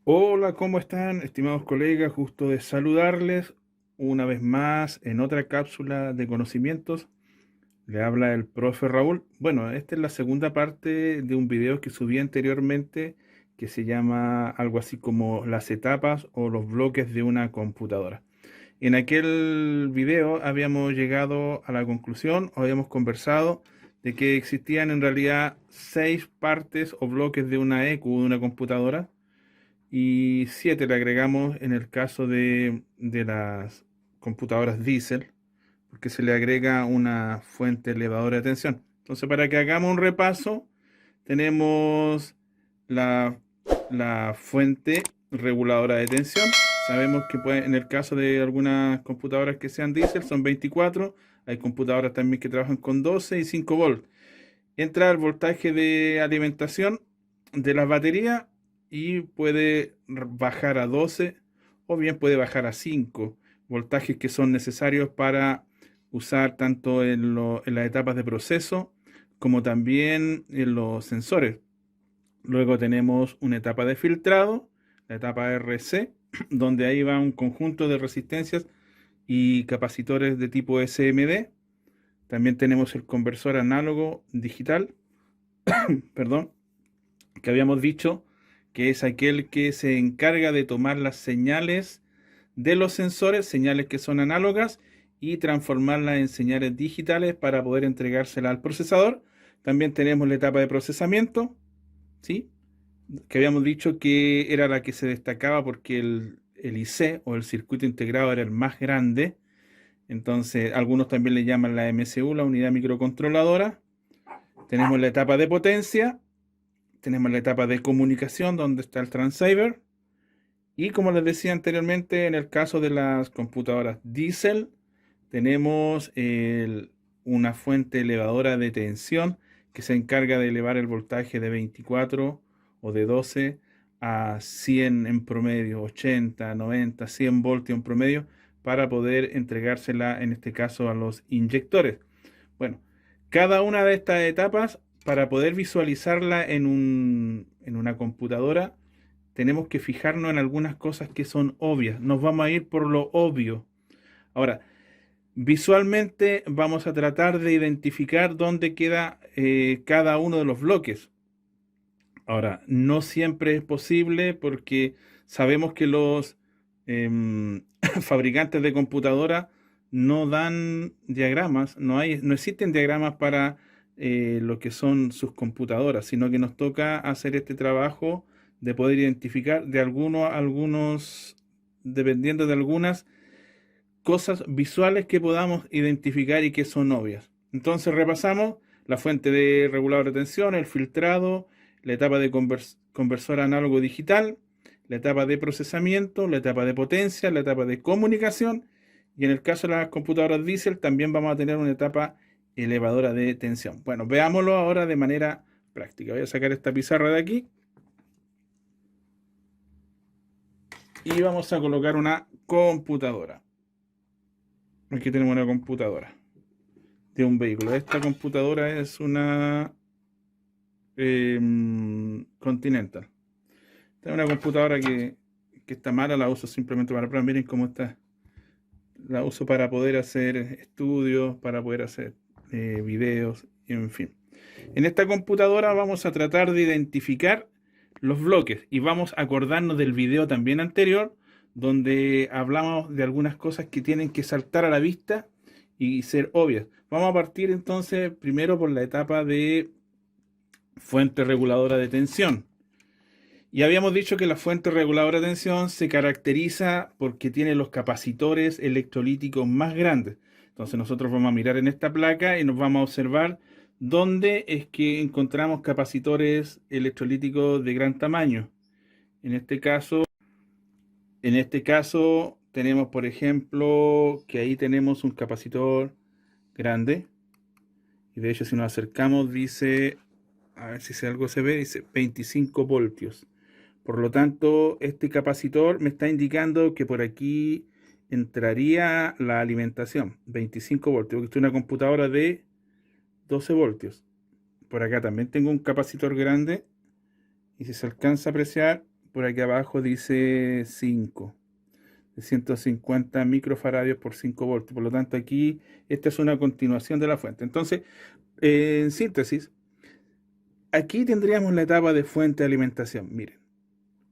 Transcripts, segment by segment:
Hola, ¿cómo están, estimados colegas? Gusto de saludarles una vez más en otra cápsula de conocimientos. Le habla el profe Raúl. Bueno, esta es la segunda parte de un video que subí anteriormente que se llama algo así como las etapas o los bloques de una computadora. En aquel video habíamos llegado a la conclusión o habíamos conversado de que existían en realidad 6 partes o bloques de una EQ de una computadora y 7 le agregamos en el caso de las computadoras diésel, porque se le agrega una fuente elevadora de tensión. Entonces, para que hagamos un repaso, tenemos la, la fuente reguladora de tensión. Sabemos que en el caso de algunas computadoras que sean diésel son 24. Hay computadoras también que trabajan con 12 y 5 volts. Entra el voltaje de alimentación de las baterías y puede bajar a 12 o bien puede bajar a 5 voltajes que son necesarios para usar tanto en las etapas de proceso como también en los sensores. Luego tenemos una etapa de filtrado, la etapa RC, donde ahí va un conjunto de resistencias y capacitores de tipo SMD. También tenemos el conversor análogo digital, perdón, que habíamos dicho que es aquel que se encarga de tomar las señales de los sensores, señales que son análogas, y transformarlas en señales digitales para poder entregárselas al procesador. También tenemos la etapa de procesamiento, ¿sí? Que habíamos dicho que era la que se destacaba porque el IC o el circuito integrado era el más grande. Entonces, algunos también le llaman la MCU, la unidad microcontroladora. Tenemos la etapa de potencia, tenemos la etapa de comunicación donde está el transceiver y como les decía anteriormente, en el caso de las computadoras diesel tenemos una fuente elevadora de tensión que se encarga de elevar el voltaje de 24 o de 12 a 100 en promedio, 80, 90, 100 voltios en promedio para poder entregársela en este caso a los inyectores. Bueno, cada una de estas etapas, para poder visualizarla en una computadora, tenemos que fijarnos en algunas cosas que son obvias. Nos vamos a ir por lo obvio. Ahora, visualmente vamos a tratar de identificar dónde queda cada uno de los bloques. Ahora, no siempre es posible porque sabemos que los fabricantes de computadoras no dan diagramas, no existen diagramas para lo que son sus computadoras, sino que nos toca hacer este trabajo de poder identificar de algunos, dependiendo de algunas cosas visuales que podamos identificar y que son obvias. Entonces repasamos la fuente de regulador de tensión, el filtrado, la etapa de conversor análogo digital, la etapa de procesamiento, la etapa de potencia, la etapa de comunicación y en el caso de las computadoras diésel también vamos a tener una etapa elevadora de tensión. Bueno, veámoslo ahora de manera práctica. Voy a sacar esta pizarra de aquí y vamos a colocar una computadora. Aquí tenemos una computadora de un vehículo. Esta computadora es una Continental. Esta es una computadora que está mala, la uso simplemente para probar. Miren cómo está. La uso para poder hacer estudios, para poder hacer videos, en fin. En esta computadora vamos a tratar de identificar los bloques y vamos a acordarnos del video también anterior donde hablamos de algunas cosas que tienen que saltar a la vista y ser obvias. Vamos a partir entonces primero por la etapa de fuente reguladora de tensión. Y habíamos dicho que la fuente reguladora de tensión se caracteriza porque tiene los capacitores electrolíticos más grandes. Entonces nosotros vamos a mirar en esta placa y nos vamos a observar dónde es que encontramos capacitores electrolíticos de gran tamaño. En este caso, tenemos, por ejemplo, que ahí tenemos un capacitor grande. Y de hecho, si nos acercamos, dice, a ver si algo se ve, dice 25 voltios. Por lo tanto, este capacitor me está indicando que por aquí entraría la alimentación, 25 voltios, porque estoy en una computadora de 12 voltios. Por acá también tengo un capacitor grande y si se alcanza a apreciar, por aquí abajo dice 5, de 150 microfaradios por 5 voltios. Por lo tanto, aquí esta es una continuación de la fuente. Entonces, en síntesis, aquí tendríamos la etapa de fuente de alimentación. Miren,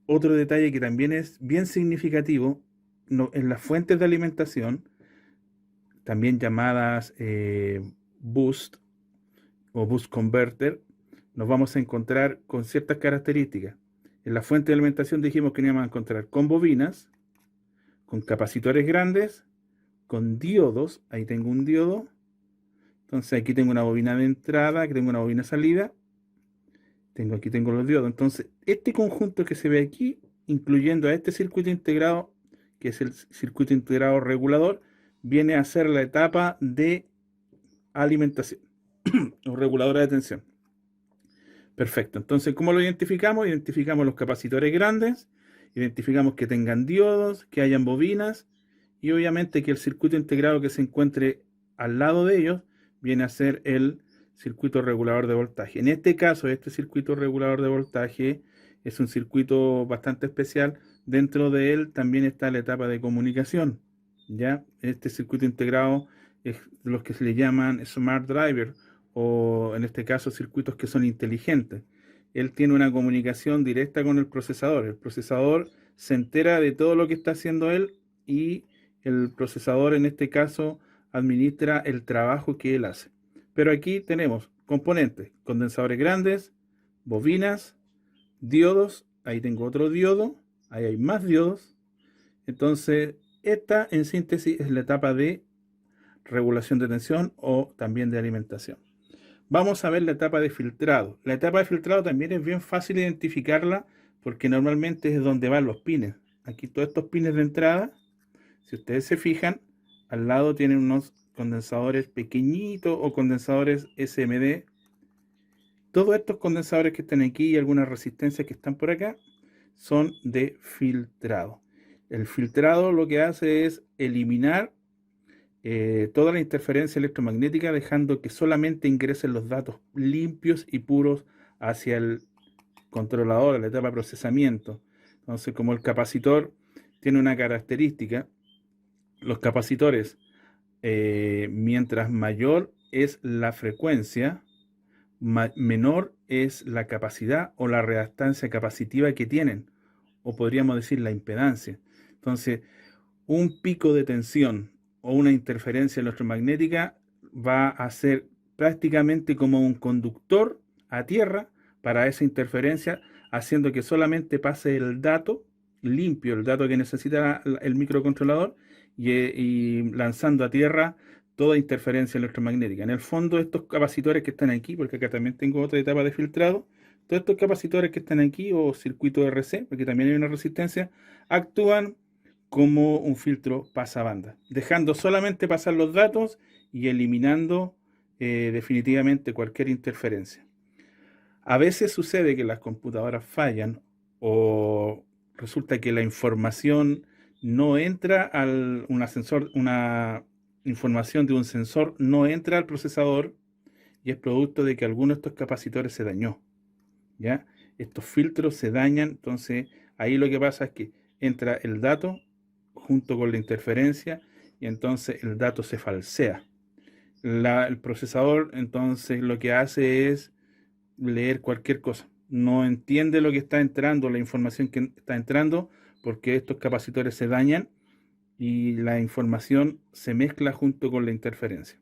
otro detalle que también es bien significativo, en las fuentes de alimentación, también llamadas boost o boost converter, nos vamos a encontrar con ciertas características. En la fuente de alimentación dijimos que nos íbamos a encontrar con bobinas, con capacitores grandes, con diodos. Ahí tengo un diodo. Entonces aquí tengo una bobina de entrada, aquí tengo una bobina de salida. Aquí tengo los diodos. Entonces este conjunto que se ve aquí, incluyendo a este circuito integrado, que es el circuito integrado regulador, viene a ser la etapa de alimentación o reguladora de tensión. Perfecto. Entonces, ¿cómo lo identificamos? Identificamos los capacitores grandes, identificamos que tengan diodos, que hayan bobinas y obviamente que el circuito integrado que se encuentre al lado de ellos viene a ser el circuito regulador de voltaje. En este caso, este circuito regulador de voltaje es un circuito bastante especial. Dentro de él también está la etapa de comunicación. ¿Ya? Este circuito integrado es los que se le llaman Smart Driver, o en este caso circuitos que son inteligentes. Él tiene una comunicación directa con el procesador. El procesador se entera de todo lo que está haciendo él y el procesador en este caso administra el trabajo que él hace. Pero aquí tenemos componentes, condensadores grandes, bobinas, diodos. Ahí tengo otro diodo, ahí hay más diodos. Entonces, esta en síntesis es la etapa de regulación de tensión o también de alimentación. Vamos a ver la etapa de filtrado. La etapa de filtrado también es bien fácil identificarla porque normalmente es donde van los pines. Aquí todos estos pines de entrada, si ustedes se fijan, al lado tienen unos condensadores pequeñitos o condensadores SMD. Todos estos condensadores que están aquí y algunas resistencias que están por acá son de filtrado. El filtrado lo que hace es eliminar toda la interferencia electromagnética, dejando que solamente ingresen los datos limpios y puros hacia el controlador, a la etapa de procesamiento. Entonces, como el capacitor tiene una característica, los capacitores, mientras mayor es la frecuencia, menor es la capacidad o la reactancia capacitiva que tienen, o podríamos decir la impedancia. Entonces, un pico de tensión o una interferencia electromagnética va a ser prácticamente como un conductor a tierra para esa interferencia, haciendo que solamente pase el dato limpio, el dato que necesita el microcontrolador, y lanzando a tierra toda interferencia electromagnética. En el fondo, estos capacitores que están aquí, porque acá también tengo otra etapa de filtrado, todos estos capacitores que están aquí, o circuito RC, porque también hay una resistencia, actúan como un filtro pasabanda, dejando solamente pasar los datos y eliminando definitivamente cualquier interferencia. A veces sucede que las computadoras fallan o resulta que la información no entra al una información de un sensor no entra al procesador y es producto de que alguno de estos capacitores se dañó. ¿Ya? Estos filtros se dañan, entonces ahí lo que pasa es que entra el dato junto con la interferencia y entonces el dato se falsea. El procesador entonces lo que hace es leer cualquier cosa. No entiende lo que está entrando, la información que está entrando, porque estos capacitores se dañan y la información se mezcla junto con la interferencia.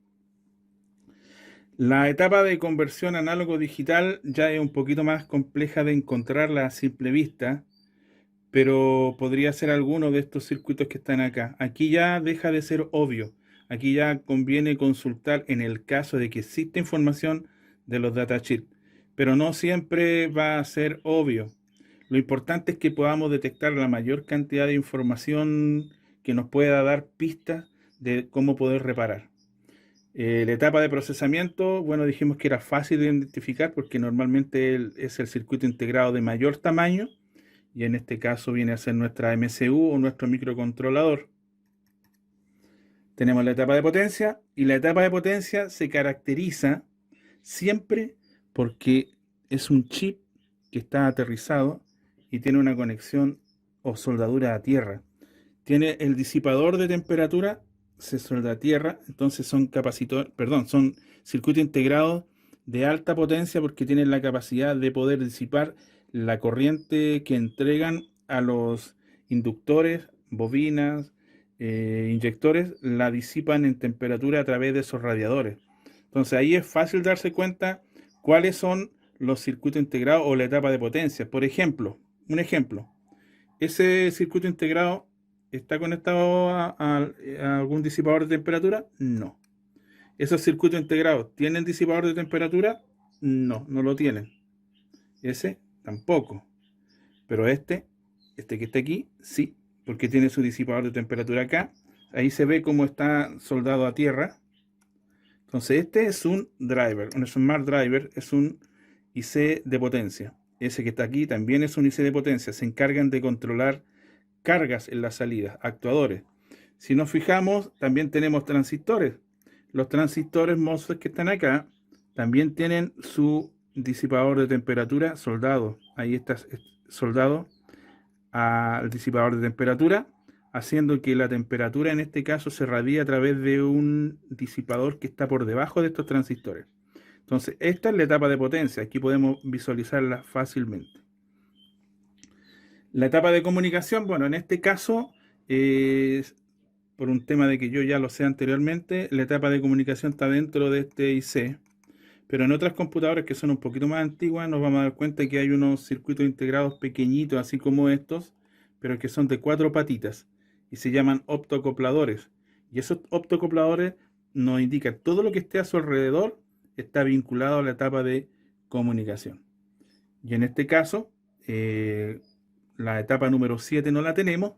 La etapa de conversión análogo-digital ya es un poquito más compleja de encontrarla a simple vista, pero podría ser alguno de estos circuitos que están acá. Aquí ya deja de ser obvio. Aquí ya conviene consultar en el caso de que exista información de los datasheets, pero no siempre va a ser obvio. Lo importante es que podamos detectar la mayor cantidad de información que nos pueda dar pistas de cómo poder reparar. La etapa de procesamiento, bueno, dijimos que era fácil de identificar porque normalmente es el circuito integrado de mayor tamaño y en este caso viene a ser nuestra MCU o nuestro microcontrolador. Tenemos la etapa de potencia y la etapa de potencia se caracteriza siempre porque es un chip que está aterrizado y tiene una conexión o soldadura a tierra. Tiene el disipador de temperatura, se solda a tierra, entonces son son circuitos integrados de alta potencia porque tienen la capacidad de poder disipar la corriente que entregan a los inductores, bobinas, inyectores, la disipan en temperatura a través de esos radiadores. Entonces ahí es fácil darse cuenta cuáles son los circuitos integrados o la etapa de potencia. Por ejemplo, un ejemplo, ese circuito integrado ¿está conectado a algún disipador de temperatura? No. ¿Esos circuitos integrados tienen disipador de temperatura? No, no lo tienen. Ese tampoco. Pero este que está aquí, sí, porque tiene su disipador de temperatura acá. Ahí se ve cómo está soldado a tierra. Entonces este es un driver, un Smart Driver, es un IC de potencia. Ese que está aquí también es un IC de potencia. Se encargan de controlar cargas en la salida, actuadores. Si nos fijamos, también tenemos transistores. Los transistores MOSFET que están acá también tienen su disipador de temperatura soldado. Ahí está soldado al disipador de temperatura, haciendo que la temperatura en este caso se radie a través de un disipador que está por debajo de estos transistores. Entonces, esta es la etapa de potencia. Aquí podemos visualizarla fácilmente. La etapa de comunicación, bueno, en este caso, por un tema de que yo ya lo sé anteriormente, la etapa de comunicación está dentro de este IC, pero en otras computadoras que son un poquito más antiguas nos vamos a dar cuenta que hay unos circuitos integrados pequeñitos, así como estos, pero que son de 4 patitas y se llaman optocopladores. Y esos optocopladores nos indican todo lo que esté a su alrededor está vinculado a la etapa de comunicación. Y en este caso, la etapa número 7 no la tenemos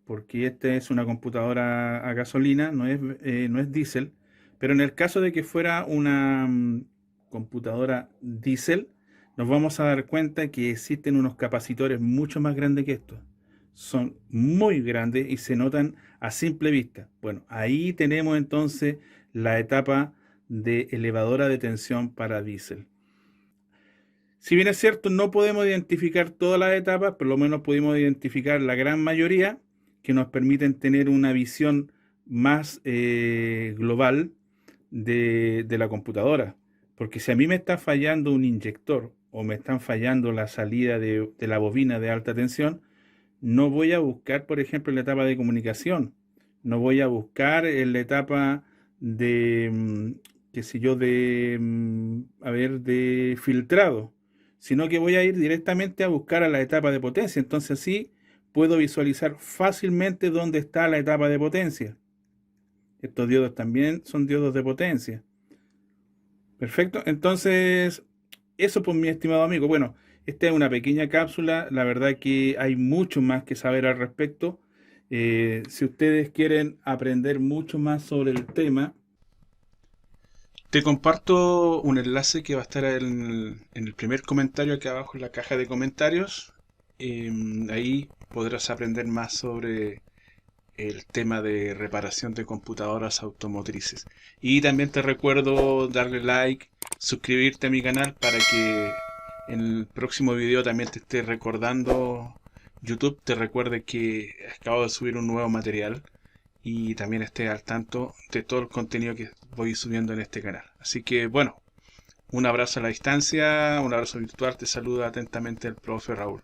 porque esta es una computadora a gasolina, no es diésel, pero en el caso de que fuera una computadora diésel, nos vamos a dar cuenta que existen unos capacitores mucho más grandes que estos. Son muy grandes y se notan a simple vista. Bueno, ahí tenemos entonces la etapa de elevadora de tensión para diésel. Si bien es cierto, no podemos identificar todas las etapas, por lo menos pudimos identificar la gran mayoría que nos permiten tener una visión más global de la computadora. Porque si a mí me está fallando un inyector o me están fallando la salida de la bobina de alta tensión, no voy a buscar, por ejemplo, la etapa de comunicación. No voy a buscar en la etapa de, qué sé yo, de filtrado, sino que voy a ir directamente a buscar a la etapa de potencia. Entonces así puedo visualizar fácilmente dónde está la etapa de potencia. Estos diodos también son diodos de potencia. Perfecto, entonces eso pues mi estimado amigo. Bueno, esta es una pequeña cápsula, la verdad que hay mucho más que saber al respecto. Si ustedes quieren aprender mucho más sobre el tema, te comparto un enlace que va a estar en el primer comentario aquí abajo en la caja de comentarios. Ahí podrás aprender más sobre el tema de reparación de computadoras automotrices. Y también te recuerdo darle like, suscribirte a mi canal para que en el próximo video también te esté recordando, YouTube te recuerde que acabo de subir un nuevo material y también esté al tanto de todo el contenido que voy subiendo en este canal. Así que bueno, un abrazo a la distancia, un abrazo virtual, te saluda atentamente el profe Raúl.